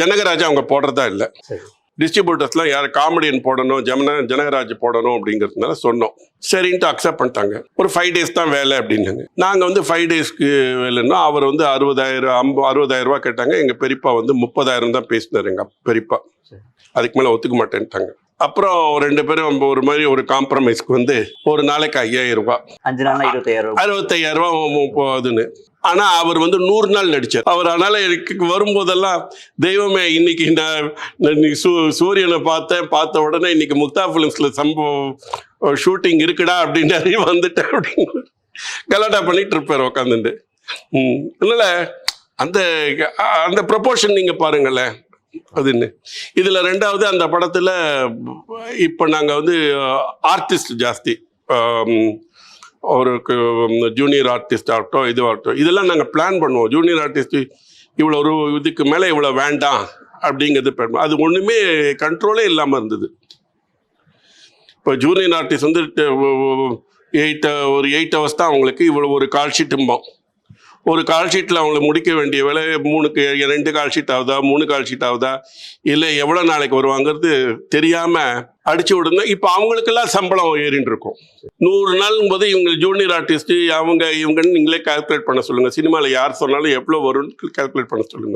ஜனகராஜ் அவங்க போடுறதா இல்லை. டிஸ்ட்ரிபியூட்டர்ஸ்லாம் யார் காமெடியன் போடணும், ஜனகராஜ் போடணும் அப்படிங்கிறதுனால சொன்னோம். சரின்ட்டு அக்செப்ட் பண்ணிட்டாங்க. ஒரு 5 days தான் வேலை அப்படின்னாங்க. நாங்கள் வந்து 5 daysக்கு வேலைன்னா அவர் வந்து 60,000 ரூபா கேட்டாங்க. எங்கள் பெரியப்பா வந்து 30,000 தான் பேசினார். எங்கள் பெரியப்பா அதுக்கு மேலே ஒத்துக்க மாட்டேன்ட்டாங்க. அப்புறம் 2 பேரும் ஒரு மாதிரி ஒரு காம்ப்ரமைஸ்க்கு வந்து ஒரு நாளைக்கு 5,000 ரூபாய், 5 நாள் 65,000 ரூபா போகுதுன்னு. ஆனா அவர் வந்து 100 நாள் நடிச்சார். அவர் அதனால எனக்கு வரும்போதெல்லாம் தெய்வமே இன்னைக்கு நான் சூரியனை பார்த்த உடனே இன்னைக்கு முக்தா பிலிம்ஸ்ல ஷூட்டிங் இருக்குடா அப்படின்னாரு, வந்துட்டேன் அப்படின்னு கலாட்டா பண்ணிட்டு இருப்பார் உட்காந்துட்டு. அதனால அந்த அந்த ப்ரொபோர்ஷன் நீங்க பாருங்களேன். அதுன்னு இதுல 2வது அந்த படத்துல இப்ப நாங்க வந்து ஆர்டிஸ்ட் ஜாஸ்தி, ஒரு ஜூனியர் ஆர்டிஸ்ட் ஆகட்டும், இதுவாகட்டும், இதெல்லாம் நாங்கள் பிளான் பண்ணுவோம். ஜூனியர் ஆர்டிஸ்ட் இவ்வளோ ஒரு இதுக்கு மேலே இவ்வளோ வேண்டாம் அப்படிங்கிறது பிளான். அது ஒன்றுமே கண்ட்ரோலே இல்லாமல் இருந்தது. இப்போ ஜூனியர் ஆர்டிஸ்ட் வந்து ஒரு 8 hours தான் அவங்களுக்கு இவ்வளோ ஒரு கால் ஷீட்டும்போம். ஒரு கால் ஷீட்டில் அவங்களை முடிக்க வேண்டிய வேலை 2 கால் ஷீட் ஆகுதா, 3 கால் ஷீட் ஆகுதா, இல்லை எவ்வளோ நாளைக்கு வருவாங்கிறது தெரியாமல் அடிச்சு விடுங்க. இப்போ அவங்களுக்கெல்லாம் சம்பளம் ஏறின்னு இருக்கும். 100 நாளும் போது இவங்க ஜூனியர் ஆர்டிஸ்ட்டு இவங்கன்னு நீங்களே கால்குலேட் பண்ண சொல்லுங்கள். சினிமாவில் யார் சொன்னாலும் எவ்வளோ வரும்னு கால்குலேட் பண்ண சொல்லுங்கள்.